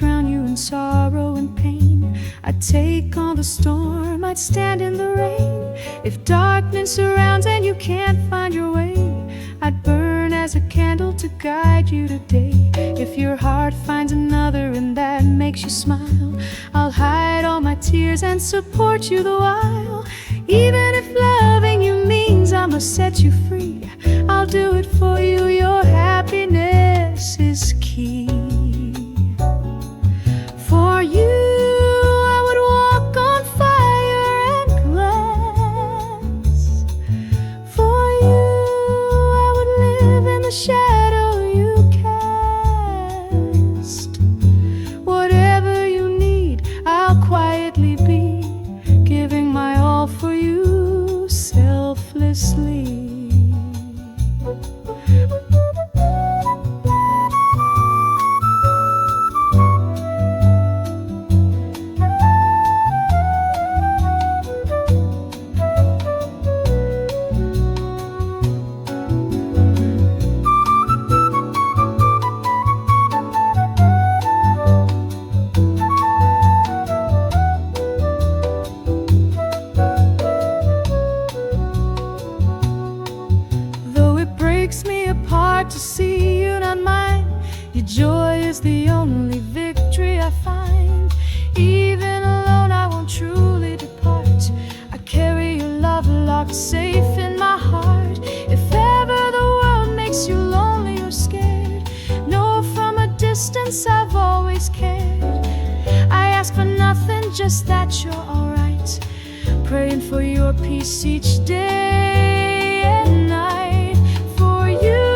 drown you in sorrow and pain. I'd take on the storm, I'd stand in the rain. If darkness surrounds and you can't find your way, I'd burn as a candle to guide you today. If your heart finds another and that makes you smile, I'll hide all my tears and support you the while. Even if loving you means I must set you free, I'll do it for you, your happiness is key. For you I would walk on fire and glass. For you I would live in the shadow you cast. Whatever you need, I'll quietly be giving my all for you selflessly. To see you not mine, your joy is the only victory I find. Even alone I won't truly depart, I carry your love locked safe in my heart. If ever the world makes you lonely or scared, know from a distance I've always cared. I ask for nothing, just that you're alright, praying for your peace each day and night. For you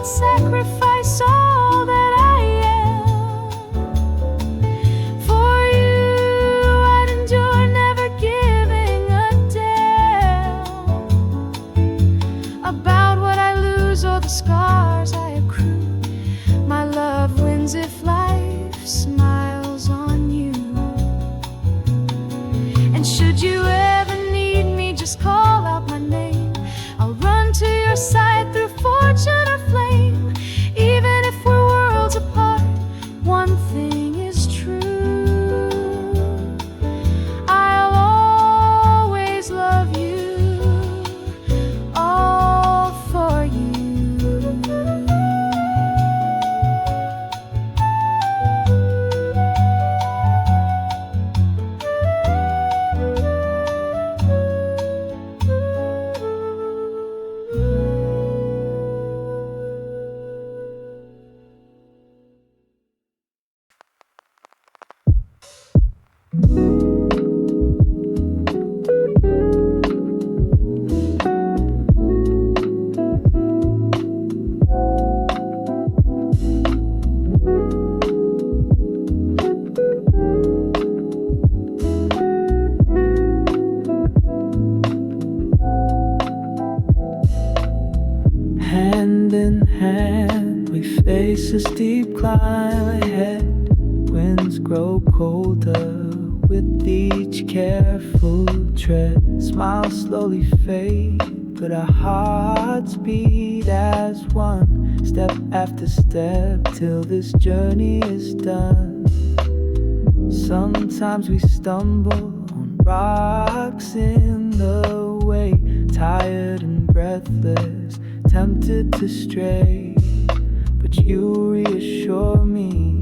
sacrifice all that I am. For you I'd endure, never giving a damn about what I lose or the scars I accrue. My love wins if life smiles on you. And should you ever need me, just call out my name. I'll run to your side through fortune or flame. Even if we're worlds apart, one thing is true, I'll always love you, all for you. Hand in hand, we face a steep climb ahead. Winds grow colder with each careful tread. Smiles slowly fade, but our hearts beat as one. Step after step till this journey is done. Sometimes we stumble on rocks in the way, tired and breathless, tempted to stray. But you reassure me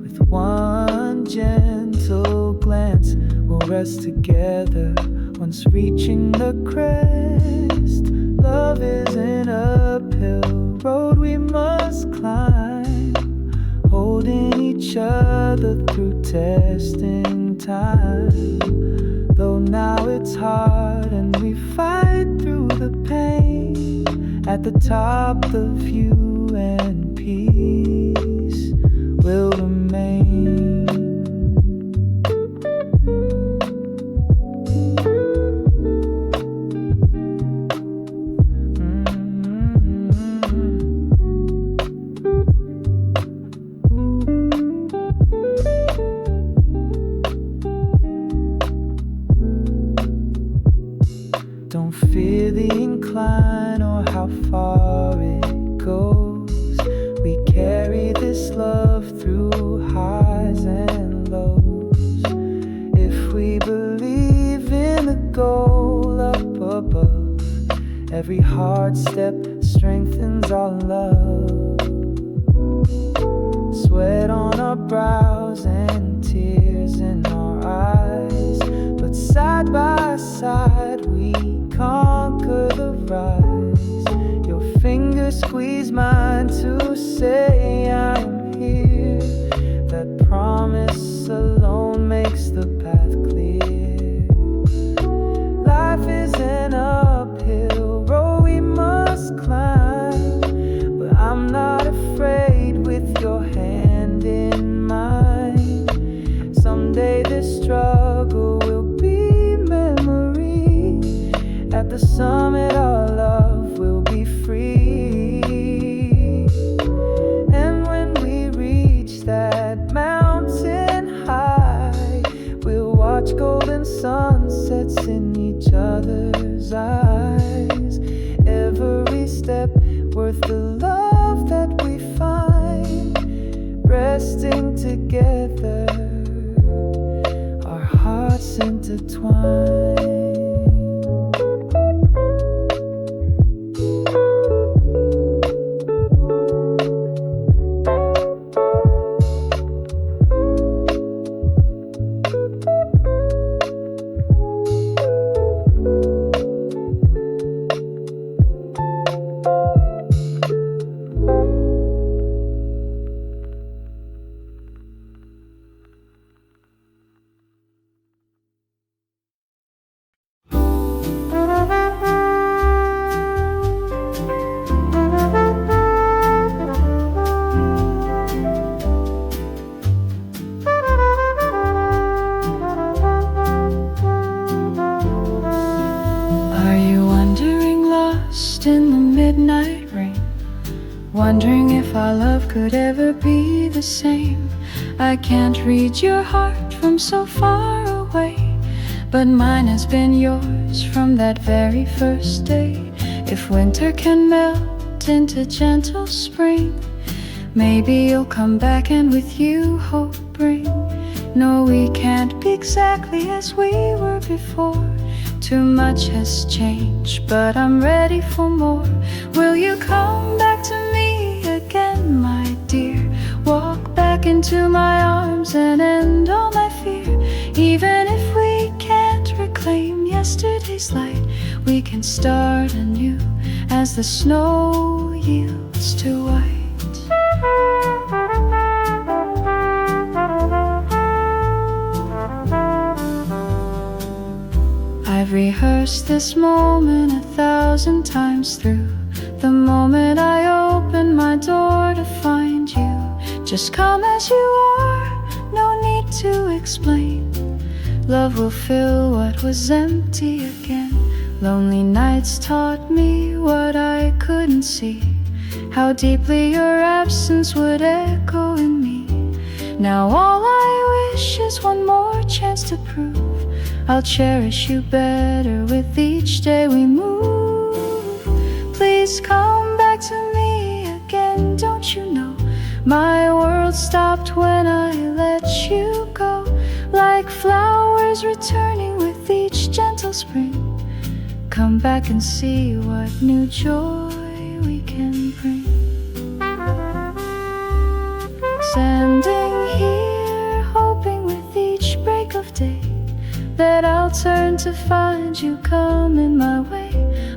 with one gentle glance. We'll rest together once reaching the crest. Love is an uphill road we must climb, holding each other through testing time. Though now it's hard and we fight through the pain, at the top the view and peace will remain. Don't fear the incline or how far it goes. We carry this love through high Every hard step strengthens our love. Sweat on our brows and tears in our eyes, but side by side we conquer the rise. Your fingers squeeze mine to say I'm here. That promise alone makes the path clear. Life is an uphill road we must climb, but I'm not afraid with your hand in mine. Someday this struggle will be memory. At the summit our love will be free. And when we reach that mountain high, we'll watch golden sunsets in each other's eyes. Every step worth the love that we find. Resting together, our hearts intertwine. Wondering if our love could ever be the same. I can't read your heart from so far away, but mine has been yours from that very first day. If winter can melt into gentle spring, maybe you'll come back and with you hope bring. No, we can't be exactly as we were before. Too much has changed, but I'm ready for more. Will you come back to me again, my dear? Walk back into my arms and end all my fear. Even if we can't reclaim yesterday's light, we can start anew as the snow yields to white. I've rehearsed this moment 1,000 times through. The moment I open my door to find you, just come as you are, no need to explain. Love will fill what was empty again. Lonely nights taught me what I couldn't see, how deeply your absence would echo in me. Now all I wish is one more chance to prove I'll cherish you better with each day we move. Please come back to me again, don't you know? My world stopped when I let you go. Like flowers returning with each gentle spring. Come back and see what new joy we can bring. Standing here, hoping with each break of day that I'll turn to find you coming my way.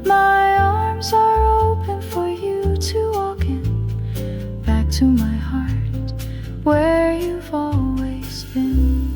My arms are open for you to walk in, back to my heart, where you've always been.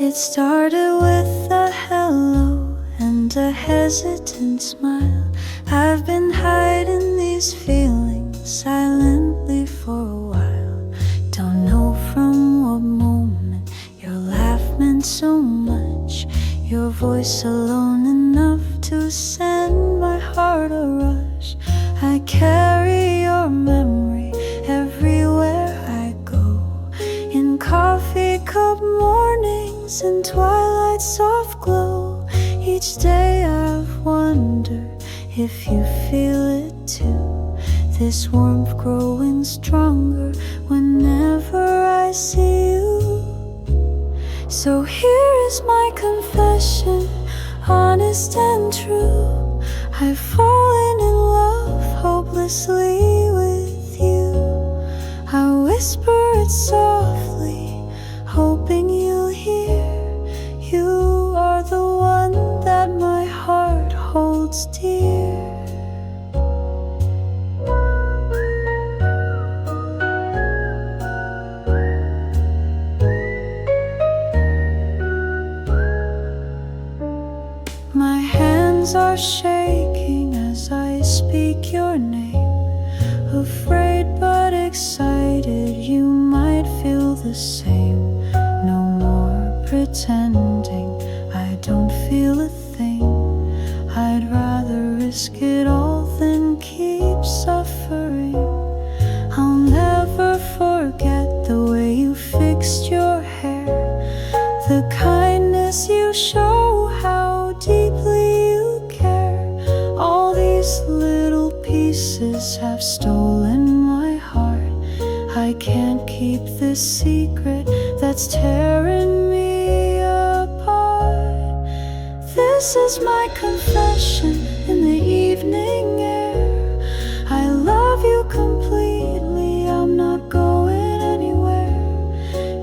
It started with a hello and a hesitant smile. I've been hiding these feelings silently for a voice alone enough to send my heart a rush. I carry your memory everywhere I go, in coffee cup mornings and twilight's soft glow. Each day I've wondered if you feel it too, this warmth growing stronger whenever I see you. So here is my confession, honest and true. I've fallen in love hopelessly with you. I whisper it softly, hoping you'll hear. You are the one that my heart holds dear. My hands are shaking as I speak your name, afraid but excited you might feel the same. No more pretending I don't feel a thing. I'd rather risk it all than keep suffering. I'll never forget the way you fixed your hair, the kindness you show, how deeply you care. All these little pieces have stolen my heart. I can't keep this secret that's tearing me apart. This is my confession in the evening air. I love you completely, I'm not going anywhere.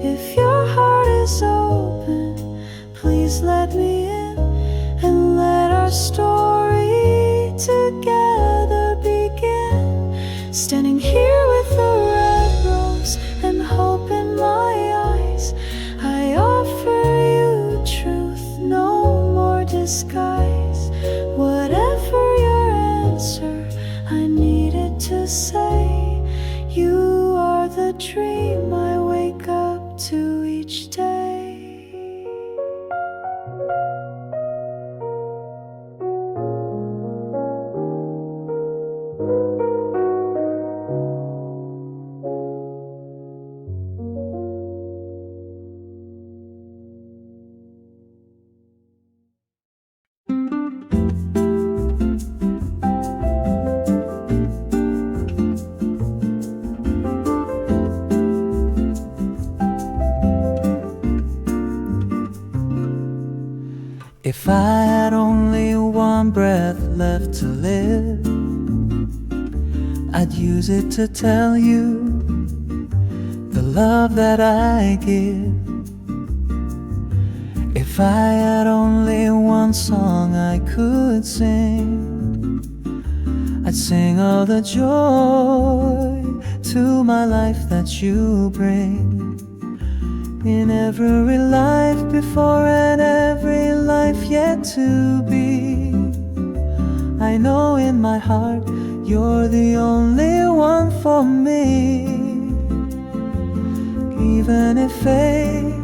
If your heart is open, please let me in, and let our story together begin. Standing here with a red rose and hope in my eyes, I offer you truth, no more disguise. Whatever your answer, I needed to say. You are the dream I wake up to each day. If I had only one breath left to live, I'd use it to tell you the love that I give. If I had only one song I could sing, I'd sing all the joy to my life that you bring. In every life before and every life yet to be, I know in my heart you're the only one for me. Even if fate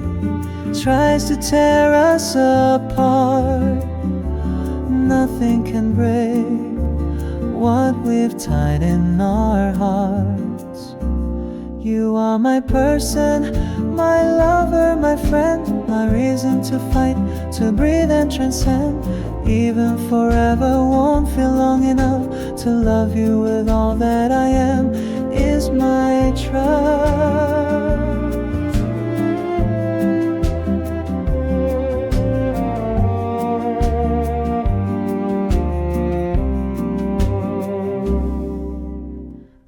tries to tear us apart, nothing can break what we've tied in our hearts. You are my person, my lover, my friend, my reason to fight, to breathe and transcend. Even forever won't feel long enough to love you with all that I am, is my trust.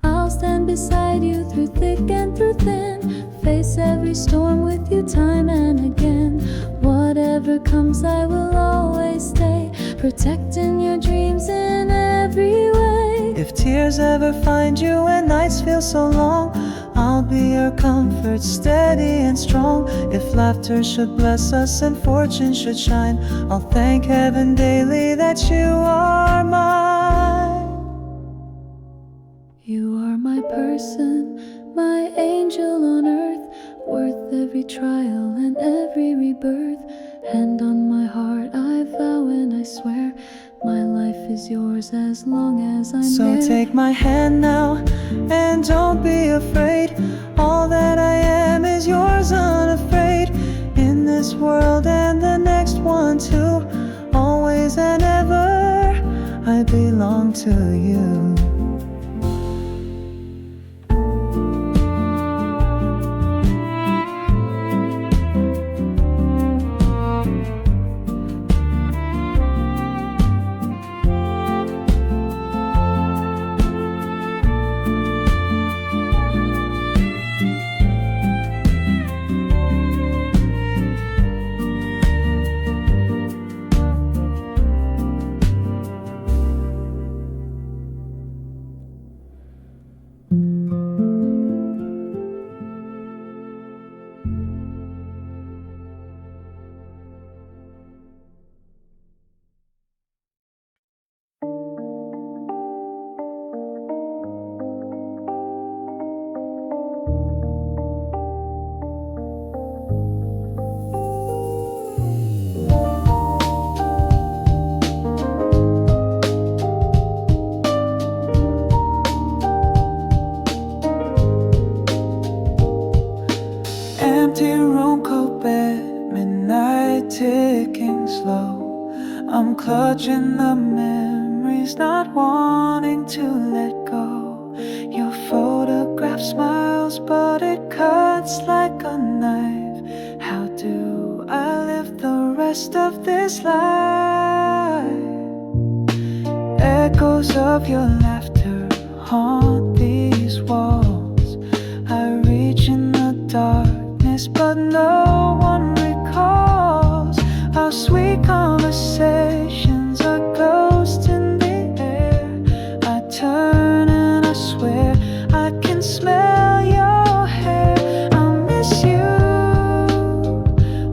I'll stand beside you through thick and through thin, face every storm with you time and again. Whatever comes I will always stay, protecting your dreams in every way. If tears ever find you and nights feel so long, I'll be your comfort, steady and strong. If laughter should bless us and fortune should shine, I'll thank heaven daily that you are mine. You are my person, my angel on earth, worth every trial and every rebirth. Hand on my heart, I vow and I swear my life is yours as long as I'm So here. take my hand now and don't be afraid. All that I am is yours unafraid. In this world and the next one too, always and ever I belong to you. Empty room, cold bed, midnight ticking slow. I'm clutching the memories, not wanting to let go. Your photograph smiles, but it cuts like a knife. How do I live the rest of this life? Echoes of your laughter haunt these walls. I reach in the darkness, but no one recalls our sweet conversations, a ghost in the air. I turn and I swear I can smell your hair. I miss you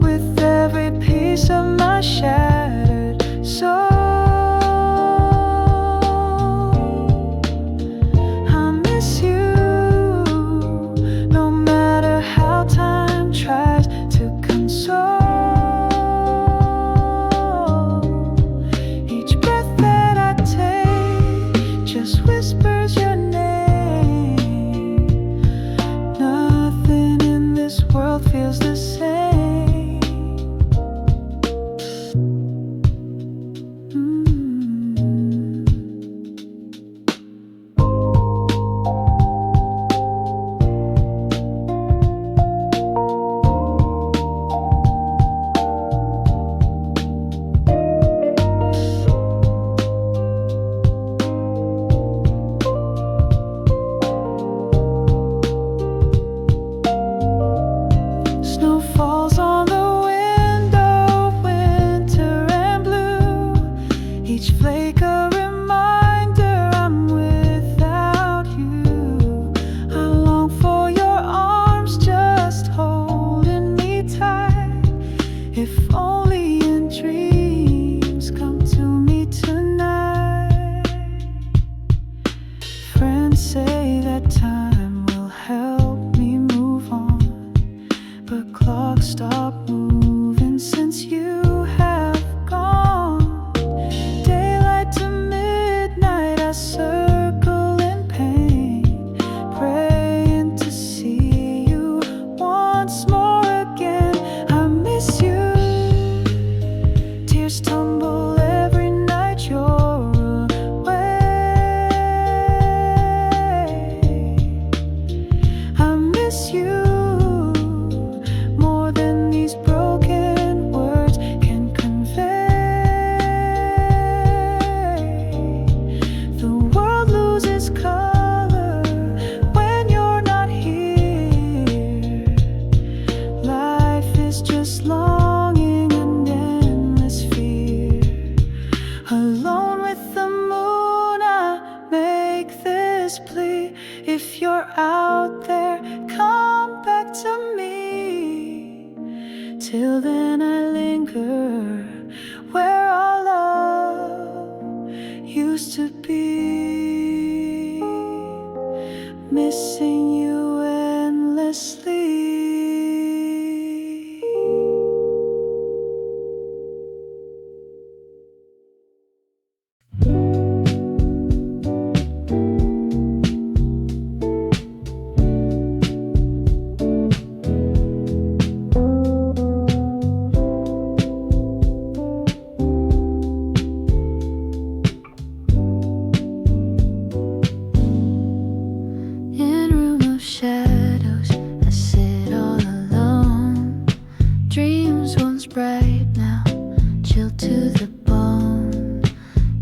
with every piece of my shattered soul. I miss you no matter how time tries to console. Each breath that I take just whispers your name. Nothing in this world feels the same. Snow falls on the window, winter and blue. Each flake a reminder I'm without you. I long for your arms just holding me tight. If only in dreams come to me tonight. Friends say that time will help me move on, but clocks stop moving since you have gone. Daylight to midnight, I circle in pain, praying to see you once more again. I miss you. Tears tumble every night you're away. I miss you more than these broken words can convey. The world loses color when you're not here. Life is just longing and endless fear. to the bone.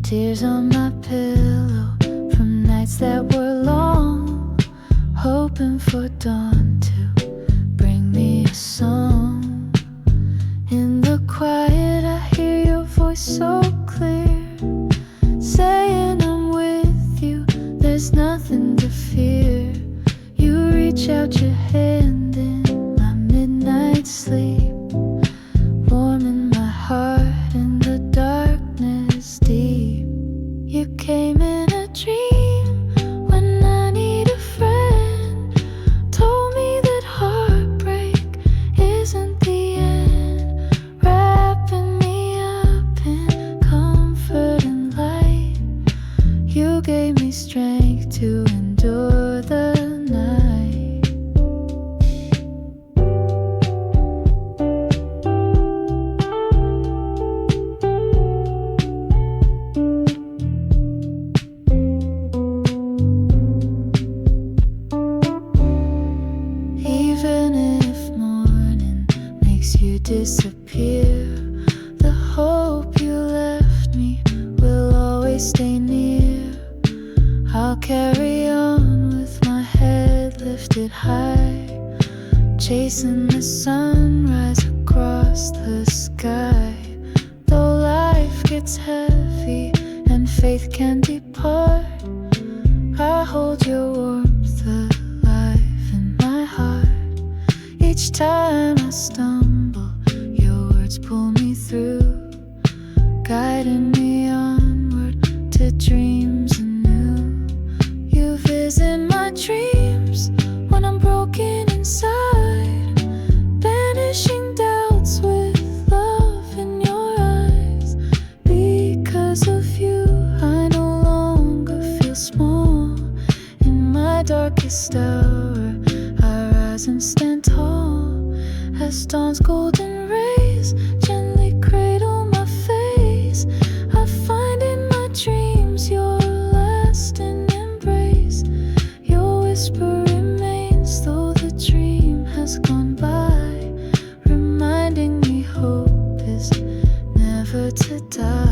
Tears on my pillow from nights that were long, hoping for dawn to bring me a song. In the quiet I hear your voice so clear, saying I'm with you, there's nothing to fear. You reach out your hand in my midnight sleep, warming my heart in the darkness deep. You came in a dream when I need a friend, told me that heartbreak isn't the end, wrapping me up in comfort and light. You gave me strength to endure the night. Even if morning makes you disappear, the hope you left me will always stay near. I'll carry on with my head lifted high, chasing the sunrise across the sky. Though life gets heavy and faith can depart, I hold your warmth alive in my heart. Each time I stumble, your words pull me through, guiding me onward to dreams anew. You visit my dreams when I'm broken inside, banishing doubts with love in your eyes. Because of you, I no longer feel small. In my darkest hour, I rise and stand tall, as dawn's golden rays gently cradle my face. I find in my dreams your lasting embrace. Your whisper remains though the dream has gone by, reminding me hope is never to die.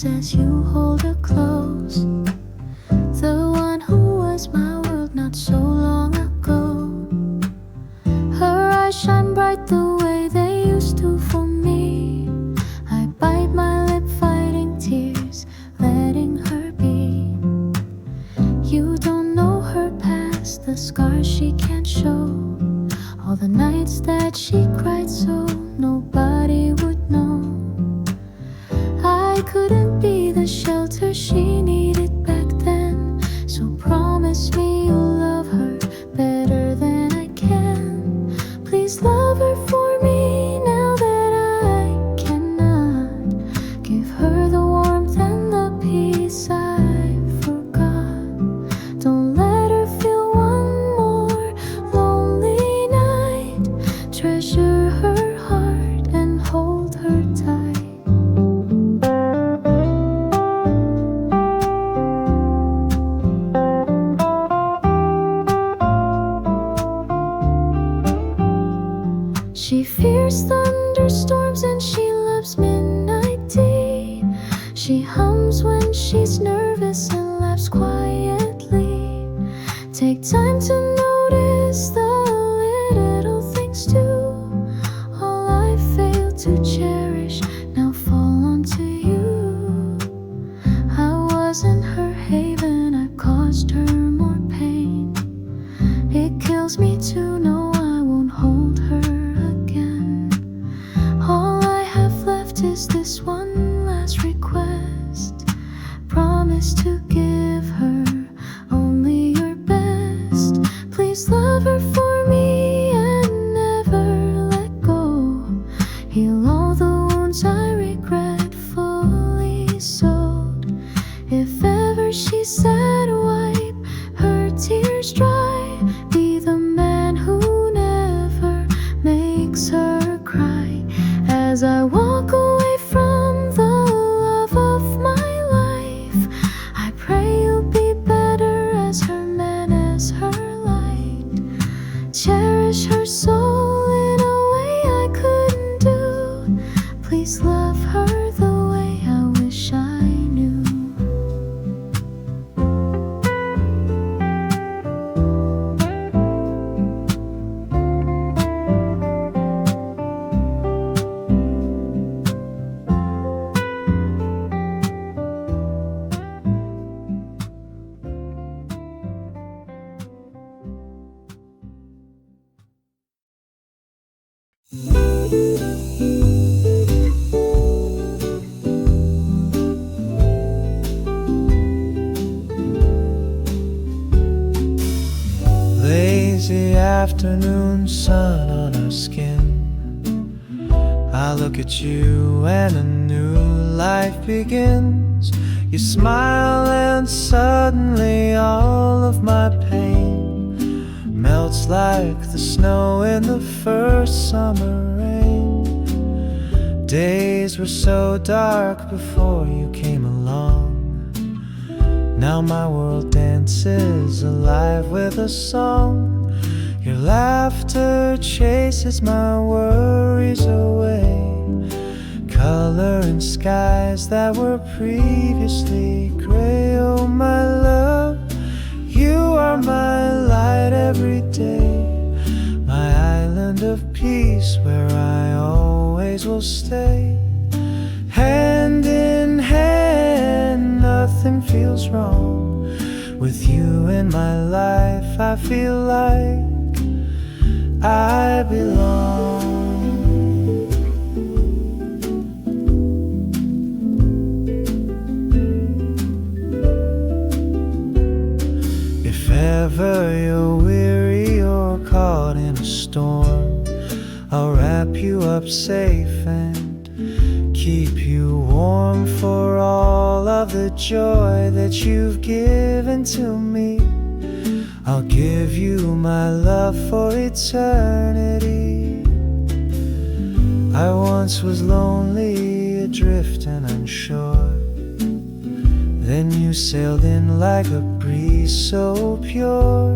As you hold her close, the one who was my world not so long ago. Her eyes shine bright the way they used to for me. I bite my lip fighting tears, letting her be. You don't know her past, the scars she can't show, all the nights that she cried so nobody would know. I couldn't be the shelter she needed back then, so promise me you'll love her better than I can. Please love her for me now that I cannot give her the warmth and the peace I forgot. Don't let her feel one more lonely night. Treasure her heart and hold her tight. She fears thunderstorms and she loves midnight tea. She hums when she's nervous and laughs quietly. Take time to notice the little things too. All I failed to cherish now fall onto you. I wasn't her haven, I caused her more pain. It kills me to know I won't hold her again. All I is this one last request. Promise to give her only your best. Please love her for me and never let go. Heal all the wounds I regretfully sowed. If ever she's sad, wipe her tears dry. Be the man who never makes her cry. As I walk away from the love of my life, I pray you'll be better as her man, as her light. Cherish her soul in a way I couldn't do. Please love her the way I wish I knew. Lazy afternoon sun on our skin. I look at you and a new life begins. You smile and suddenly all of my pain melts like the snow in the first summer rain. Days were so dark before you came along. Now my world dances alive with a song. Your laughter chases my worries away. Color in skies that were previously gray. Oh my love, you are my light every day. My island of peace where I always will stay. Hand in hand, nothing feels wrong. With you in my life, I feel like I belong. If ever you're weary or caught in a storm, I'll wrap you up safe and keep you warm. For all of the joy that you've given to me, I'll give you my love for eternity. I once was lonely, adrift and unsure. Then you sailed in like a breeze so pure.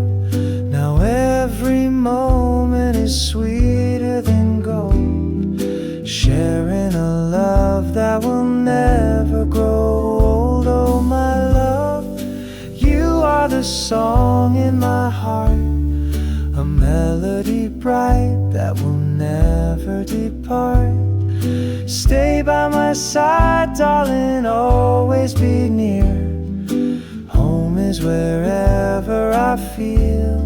Now every moment is sweeter than gold, sharing a love that will never grow old. Oh my love, you are the song in my heart, a melody bright that will never depart. Stay by my side, darling, always be near. Home is wherever I feel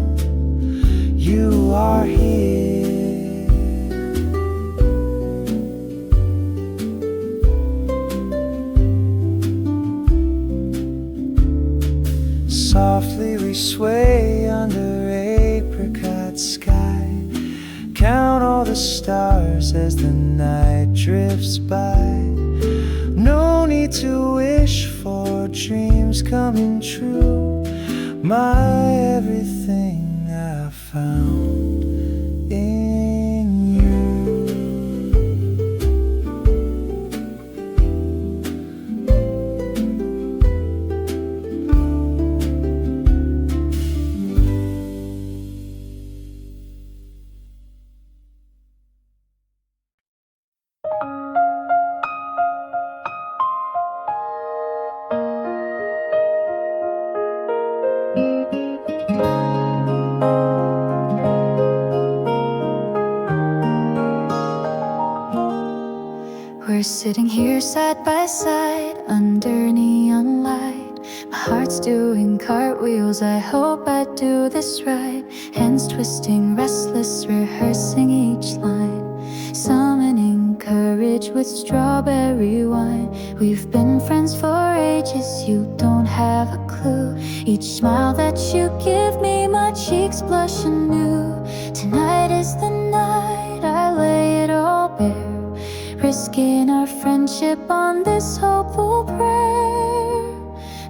you are here. Softly we sway under apricot sky. Count all the stars as the night drifts by. No need to wish for dreams coming true. My everything I found in you. We're sitting here side by side under neon light. My heart's doing cartwheels, I hope I do this right. Hands twisting, restless, rehearsing each line, summoning courage sandwich with strawberry wine. We've been friends for ages, you don't have a clue. Each smile that you give me, my cheeks blush anew. Tonight is the night I lay it all bare, risking our friendship on this hopeful prayer.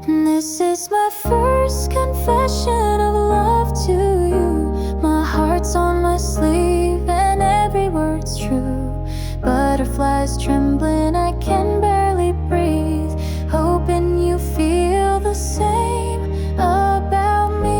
And this is my first confession of love to you. My heart's on my sleeve and every word's true. Butterflies trembling, I can barely breathe, hoping you feel the same about me.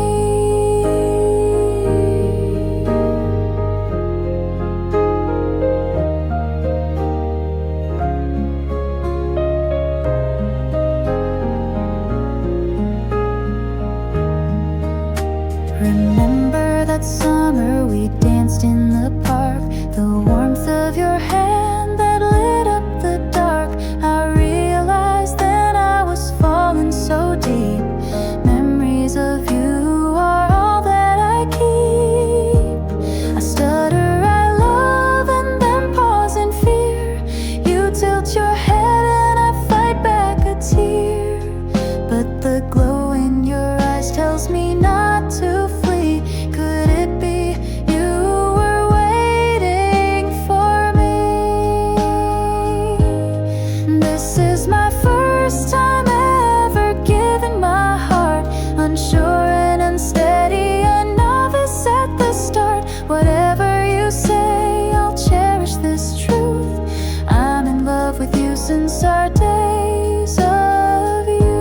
Remember that summer we danced in the park, the warmth of your hand that lit up the dark. I realized then I was falling so deep. Memories of you are all that I keep. I stutter, I love, and then pause in fear. You tilt your head and I fight back a tear, but the glow in your eyes tells me not to flee. Could it be you were waiting for me? This is my first time ever giving my heart, unsure and unsteady, a novice at the start. Whatever you say, I'll cherish this truth. I'm in love with you since our days of youth.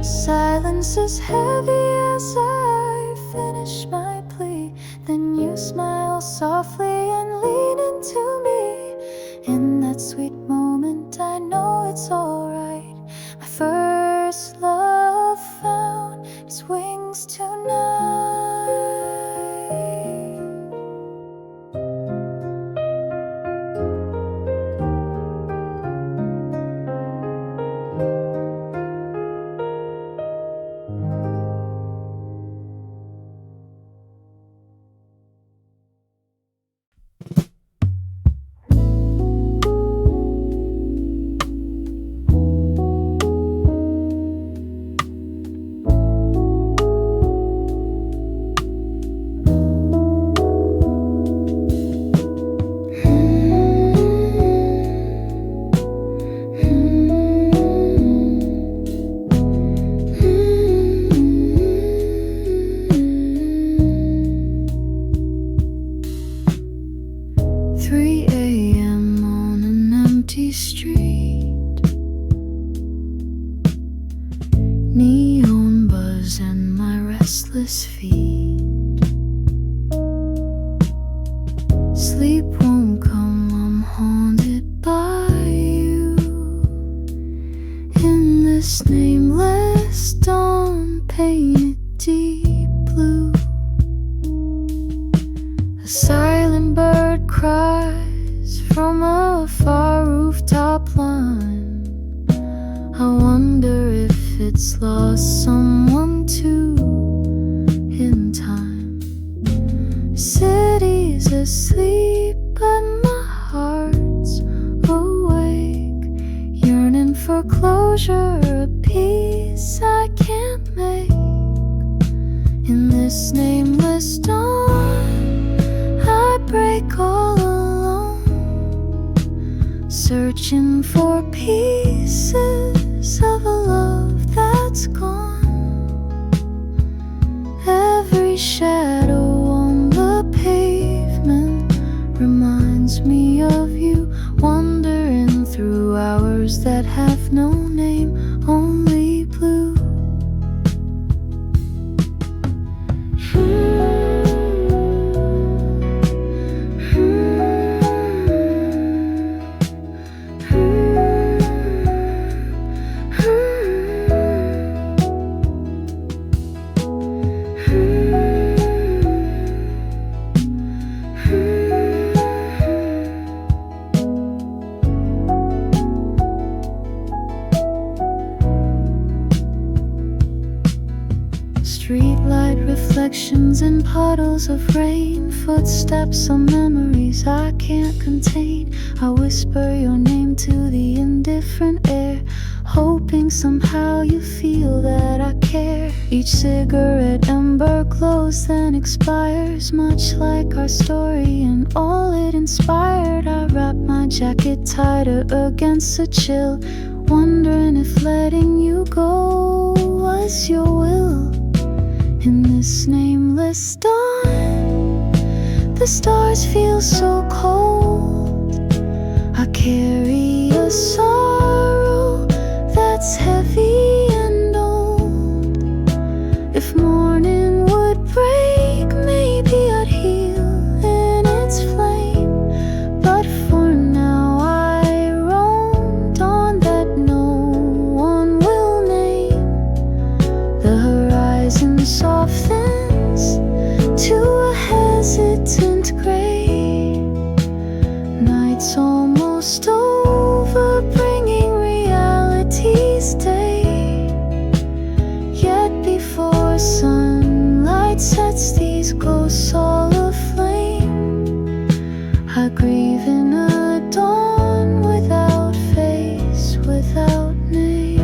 Silence is heavy as I finish my plea. Then you smile softly and lean into me. In that sweet moment, I know it's alright. My first love found its wings tonight. Neon buzz and my restless feet. Sleep won't come, I'm haunted by you. In this nameless dawn, painted deep blue, a silent bird cries from a far rooftop line. I wonder if it's lost someone too in time. City's asleep, but my heart's awake, yearning for closure, a peace I can't make. In this nameless dawn, I break all alone, searching for pieces of a love that's gone. Every shadow on the pavement reminds me of you, wandering through hours that have no name, only blue. Streetlight reflections in puddles of rain, footsteps on memory noise I can't contain. I whisper your name to the indifferent air, hoping somehow you feel that I care. Each cigarette ember glows then expires, much like our story and all it inspired. I wrap my jacket tighter against the chill, wondering if letting you go was your will. In this nameless dawn, the stars feel so cold. I carry a sorrow that's heavy and old. If morning would break, maybe I'd heal in its flame. But for now I roamed on that no one will name. The horizon softens to a hesitant gray. Night's almost over, bringing reality's day. Yet before sunlight sets these ghosts all aflame, I grieve in a dawn without face, without name.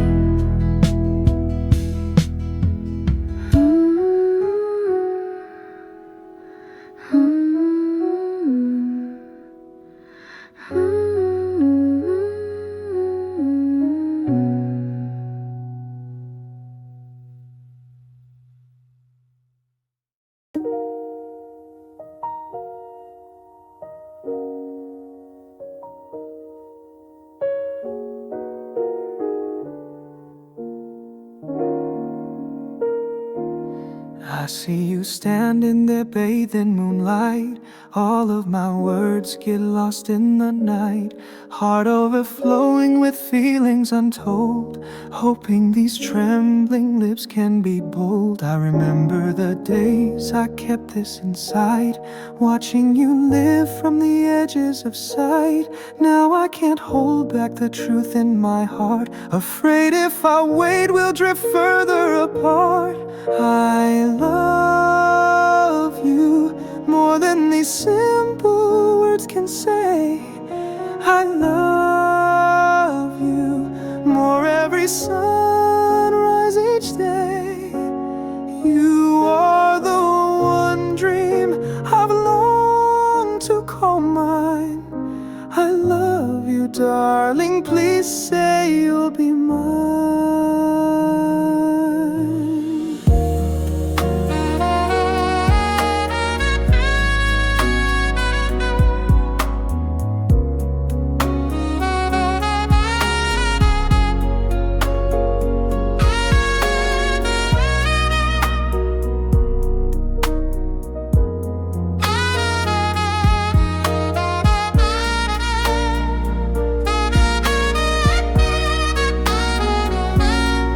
I see you standing there bathed in moonlight. All of my words get lost in the night. Heart overflowing with feelings untold, hoping these trembling lips can be bold. I remember the days I kept this inside, watching you live from the edges of sight. Now I can't hold back the truth in my heart, afraid if I wait we'll drift further apart. I love you more than these simple words can say. I love you more every sunrise each day. You are the one dream I've longed to call mine. I love you, darling, please say you'll be mine.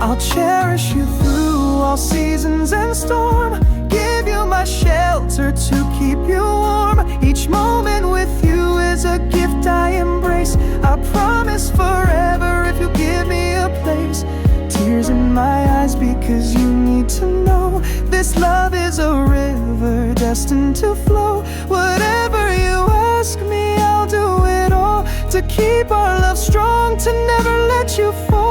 I'll cherish you through all seasons and storm, give you my shelter to keep you warm. Each moment with you is a gift I embrace. I promise forever if you give me a place. Tears in my eyes because you need to know this love is a river destined to flow. Whatever you ask me, I'll do it all to keep our love strong, to never let you fall.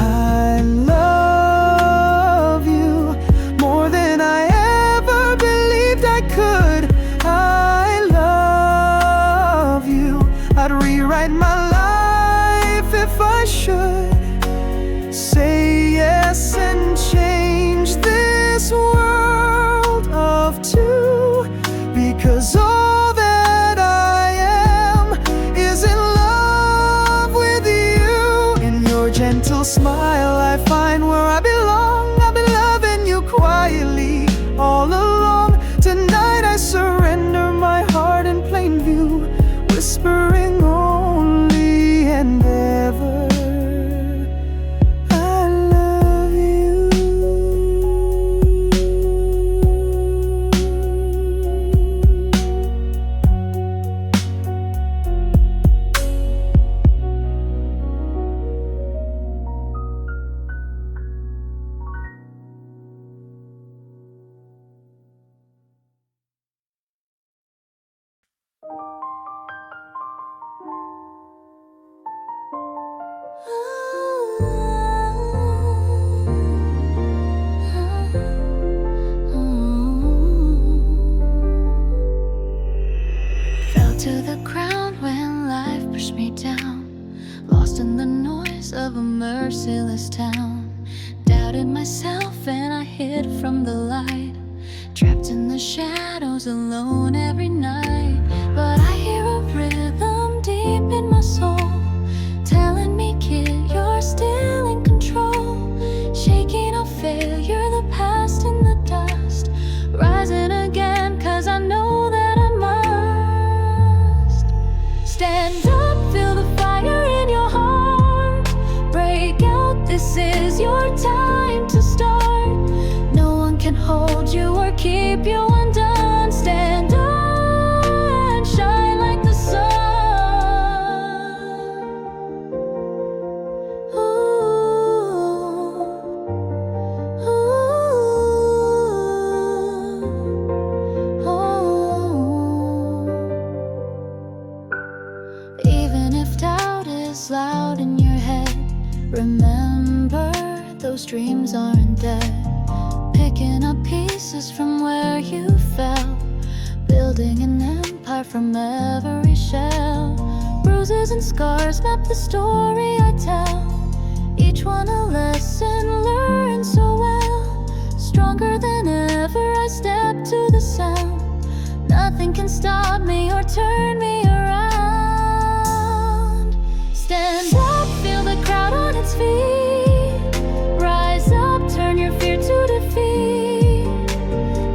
I love you more than I ever believed I could. I love you. I'd rewrite my life if I should. Say yes and change this world of two, because all that I am is in love with you. In your gentle smile I find where I belong. I've been loving you quietly all along. Tonight I surrender my heart in plain view, whispering only and ever to the ground when life pushed me down. Lost in the noise of a merciless town. Doubted myself and I hid from the light. Trapped in the shadows alone every night. But I hear a rhythm deep in my soul telling me, kid, you're still in control. Shaking off failure, the past in the dust. Rising again, cause I know that I must. Stand up, feel the fire in your heart. Break out, this is your time to start. No one can hold you or keep you undone. Stand up and shine like the sun. Ooh, ooh, ooh. Even if doubt is loud in your head, remember those dreams aren't dead. Picking up pieces from where you fell, building an empire from every shell. Bruises and scars map the story I tell, each one a lesson learned so well. Stronger than ever I step to the sound. Nothing can stop me or turn me around. Stand up, feel the crowd on its feet. Rise up, turn your fear to defeat.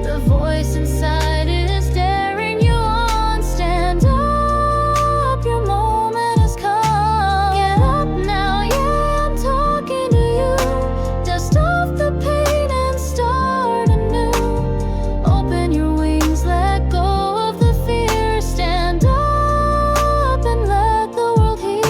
The voice inside is daring you on. Stand up, your moment has come. Get up now, yeah, I'm talking to you. Dust off the pain and start anew. Open your wings, let go of the fear. Stand up and let the world hear.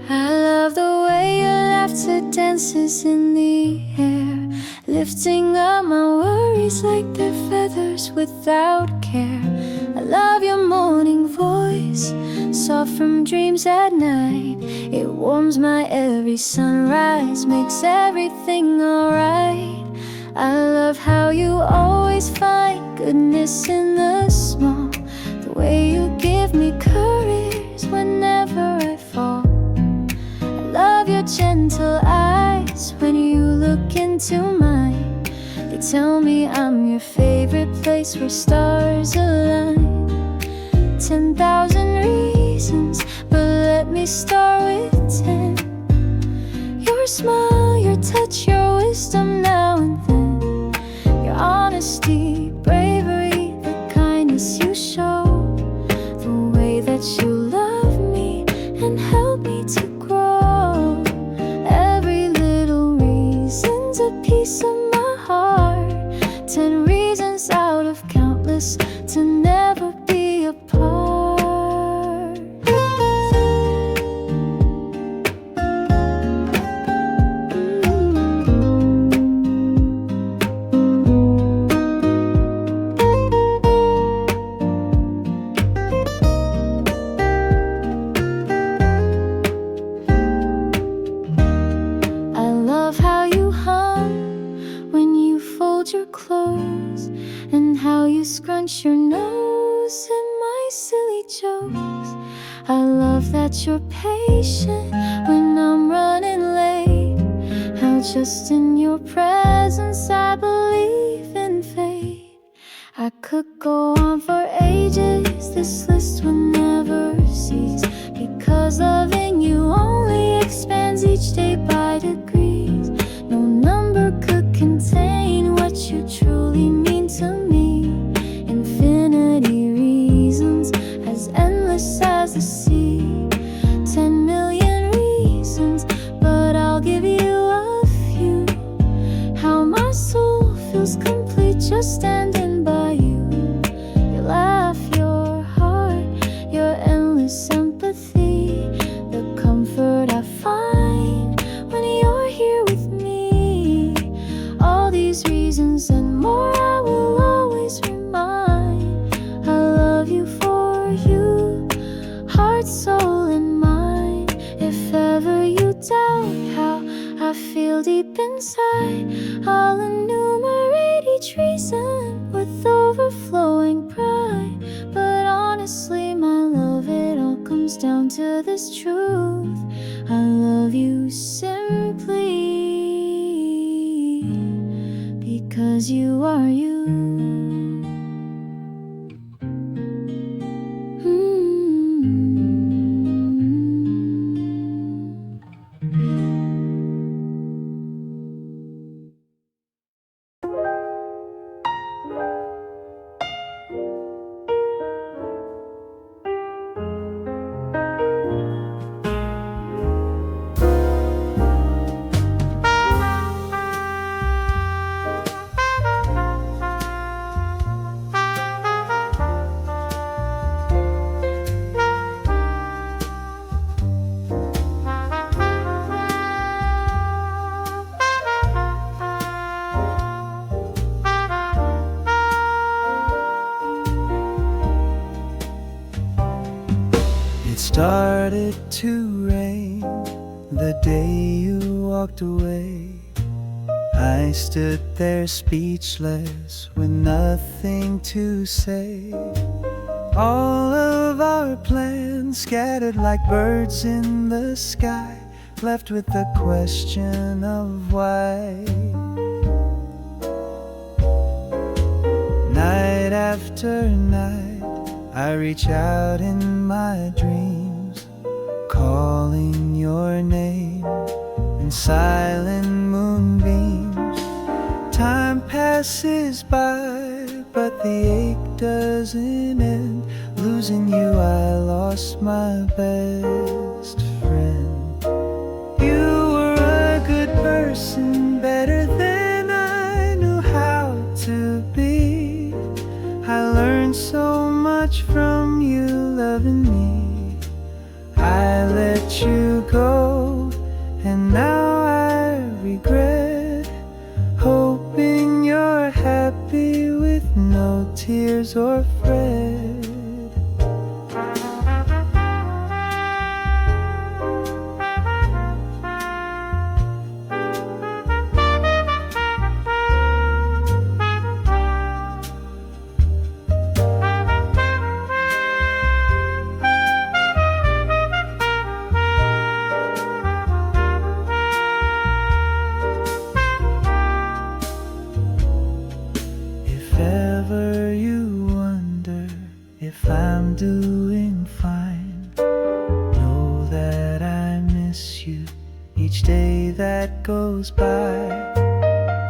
I love the way your laughter dances in the air, lifting up my worries like they're feathers without care. I love your morning voice, soft from dreams at night. It warms my every sunrise, makes everything alright. I love how you always find goodness in the small, the way you give me courage whenever I fall. Love your gentle eyes when you look into mine. They tell me I'm your favorite place where stars align. 10,000 reasons, but let me start with 10. Your smile, your touch, your wisdom now and then. Your honesty, bravery, the kindness you show. The way that you love me and help me to grow. Every little reason's a piece of my heart. 10 reasons out of countless to never be apart. I love how you hum when you fold your clothes, and how you scrunch your nose at my silly jokes. I love that you're patient when I'm running late, how just in your presence I believe in fate. I could go on for ages, this list will never cease, because loving you only expands each day by degrees. No number could contain what you truly mean to me. Infinity reasons, as endless as the sea. 10 million reasons, but I'll give you a few. How my soul feels complete just standing by you. Your laugh, your heart, your endless empathy, the comfort I doubt how I feel deep inside. I'll enumerate each reason with overflowing pride. But honestly, my love, it all comes down to this truth: I love you simply because you are you. Started to rain the day you walked away. I stood there speechless with nothing to say. All of our plans scattered like birds in the sky, left with the question of why. Night after night I reach out in my dreams, calling your name in silent moonbeams. Time passes by, but the ache doesn't end. Losing you, I lost my best friend. You were a good person, better than I knew how to be. I learned so much from you loving me. I let you go, and now I regret. Hoping you're happy with no tears or fret. If I'm doing fine, know that I miss you each day that goes by.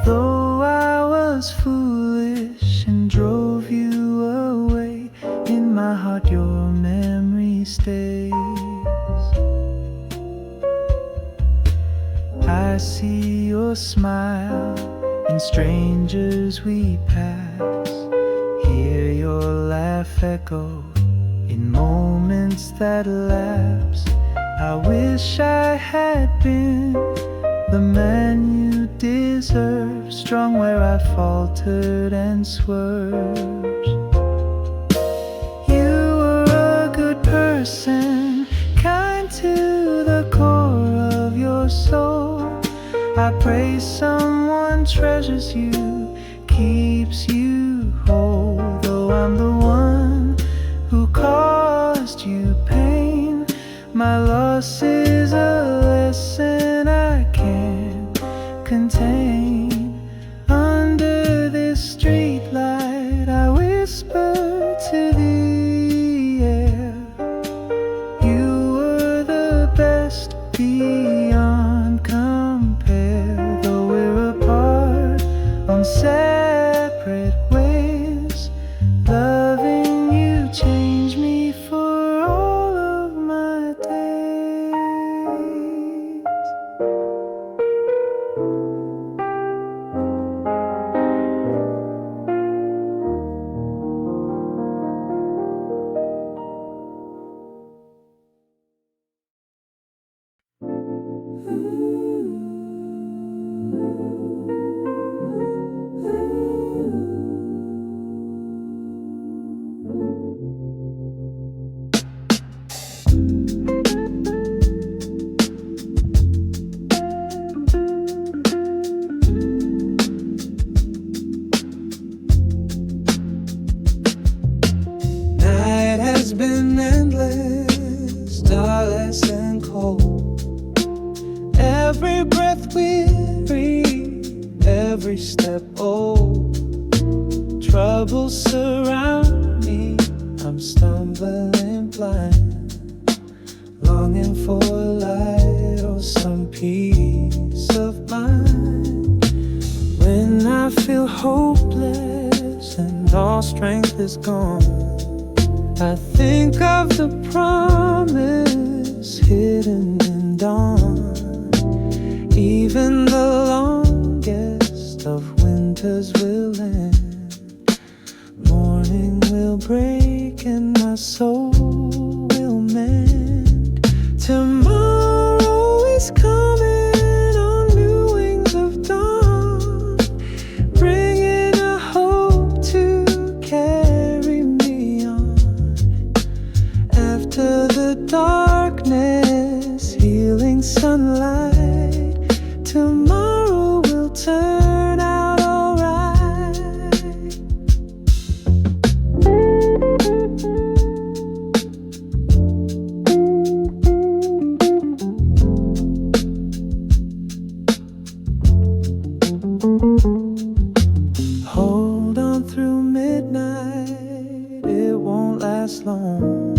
Though I was foolish and drove you away, in my heart your memory stays. I see your smile in strangers we pass, hear your laugh echo in moments that lapse. I wish I had been the man you deserve, strong where I faltered and swerved. You were a good person, kind to the core of your soul. I pray someone treasures you, keeps you whole. Though I'm the one who caused you pain, my loss is a lesson I can't contain. Under this street light I whisper to the air, you were the best beyond compare. Though we're apart on separate ways, loving you changed me for all of my days. every breath weary, every step old. Troubles surround me, I'm stumbling blind, longing for light or some peace of mind. When I feel hopeless and all strength is gone, I think of the promise hidden in dawn. Even the longest of winters will end, morning will break and my soul will mend. Tomorrow is coming on new wings of dawn, bringing a hope to carry me on. After the darkness, healing sunlight, tomorrow will turn out alright. Hold on through midnight, it won't last long.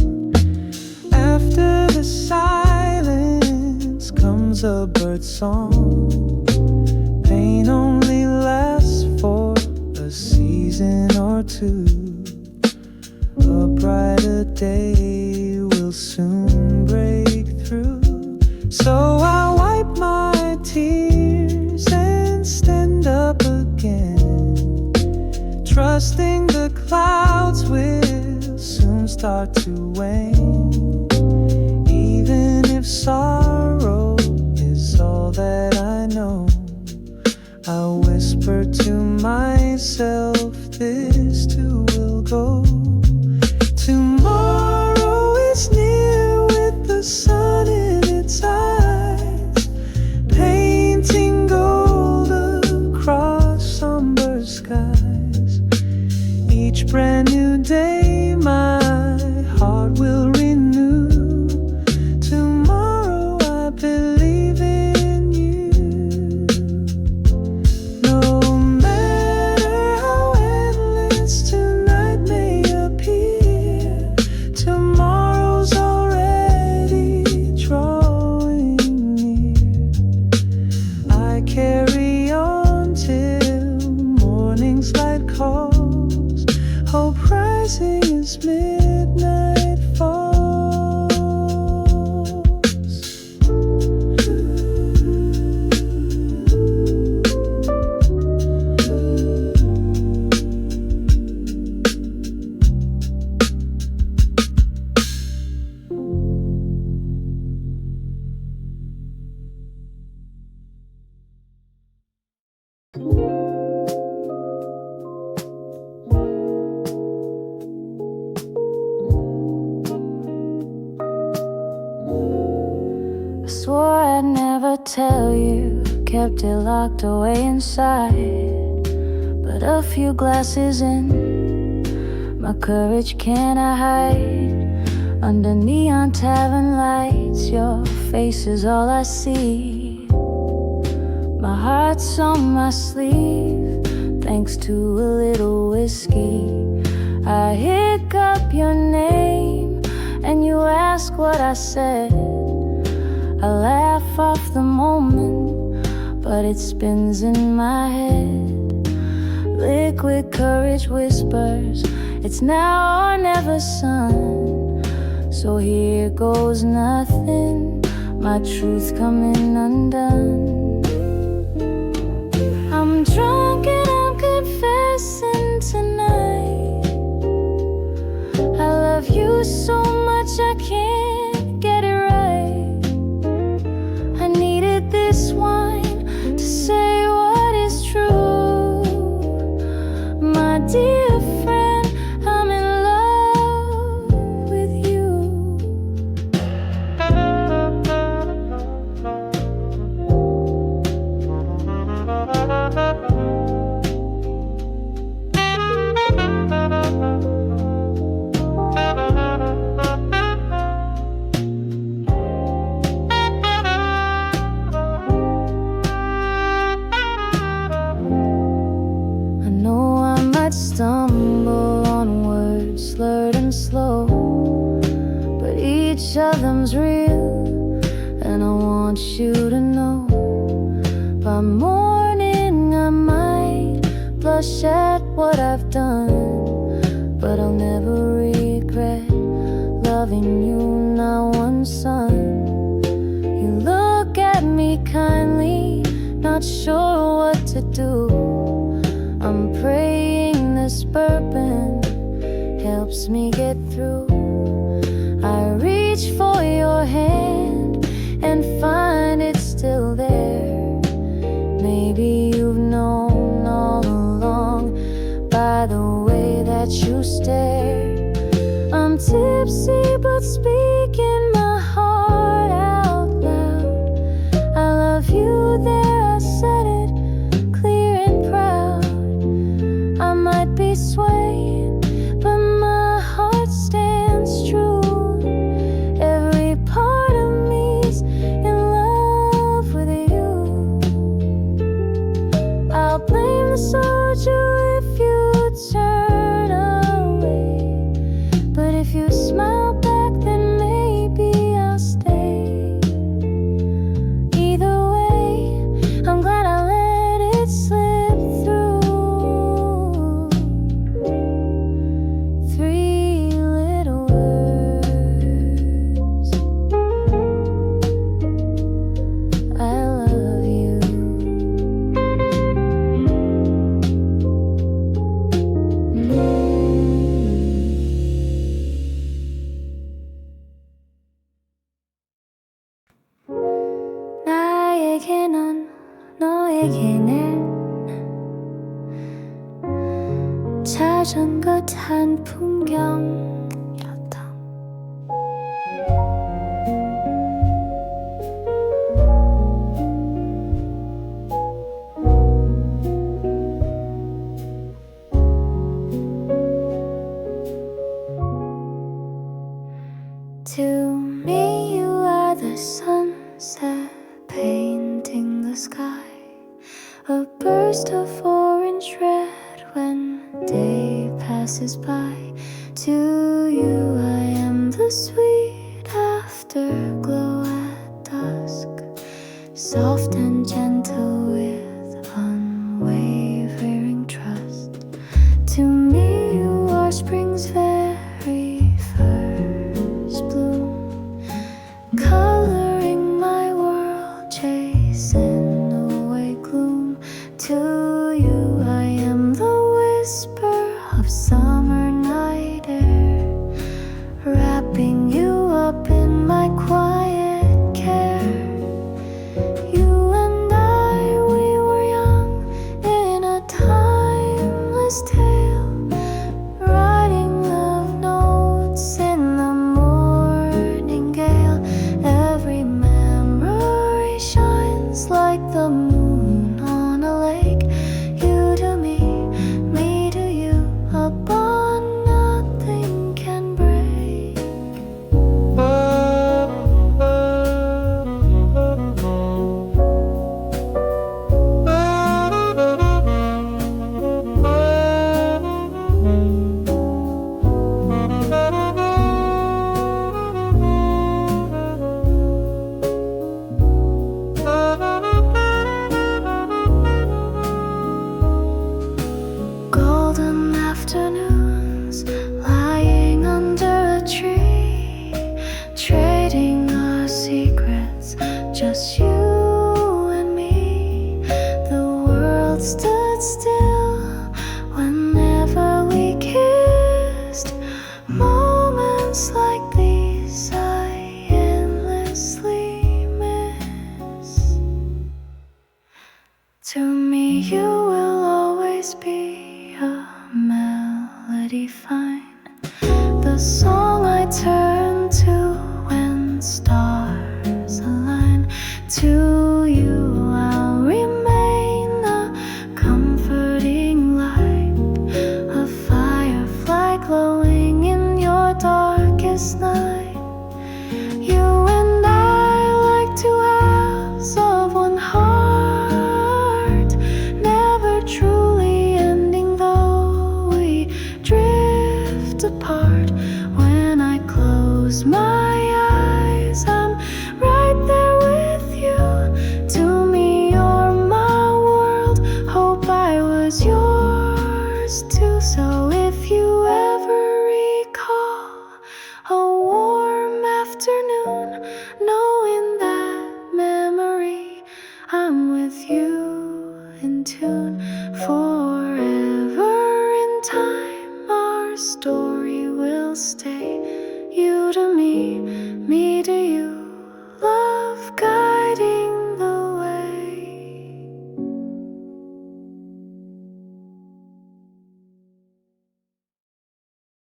After the silence comes a bird song. Pain only lasts for a season or two. A brighter day will soon break through. So I wipe my tears and stand up again, trusting the clouds will soon start to wane. Even if sorrow is all that I know, I whisper to myself, this too will go. Tomorrow is near with the sun in its eyes, painting gold across somber skies. Each brand new day my heart will renew. Tomorrow I believe in you. No matter how endless tonight may appear, tomorrow's already drawing near. I carry on till morning's light calls, hope rising as midnight falls. I swore I'd never tell you, kept it locked away inside. But a few glasses in, my courage cannot hide. Under neon tavern lights, your face is all I see. My heart's on my sleeve, thanks to a little whiskey. I hiccup your name, and you ask what I said. I laugh off the moment, but it spins in my head. Liquid courage whispers, it's now or never, son. So here goes nothing, my truth coming undone. I'm drunk and I'm confessing tonight. I love you so much I can't get it right. I needed this wine to say what is true. My dear friend, I'm in love with you. you to know. By morning I might blush at what I've done, but I'll never regret loving you not one son. You look at me kindly, not sure what to do. I'm praying this bourbon helps me get through. I reach for your hand and find it's still there. Maybe you've known all along by the way that you stare. I'm tipsy but speaking my heart out loud. I love you there, I said it clear and proud. I might be swaying, but my heart stands true. Every part of me's in love with you. I'll blame the soldier if you turn away, but if you smile back then maybe I'll stay. Either way, I'm glad I let it slip through. Three little words, I love you. 나에게 넌, 너에게는 자전거 탄 풍경이었다. To me you are the sunset painting the sky, a burst of orange red when day passes by. To you I am the sweet afterglow at dusk, soft and gentle with unwavering trust. To me you are spring's very first bloom, coloring my world, chasing away gloom. To you I am the whisper of summer night air, wrapping you up in my quiet care. You and I, we were young in a timeless tale, writing love notes in the morning gale. Every memory shines like the moon on a lake. You to me to you, a bond nothing can break. Golden afternoons, lying under a tree, trading our secrets, just you and me. The world stood still whenever we kissed. Moments like these I endlessly miss. To me you will always be a melody fine, the song I turn to when stars align. To you I'll remain a comforting light, a firefly glowing in your darkest night. You and I like two halves of one heart, never truly ending though we drift apart. When to me to you. Love God.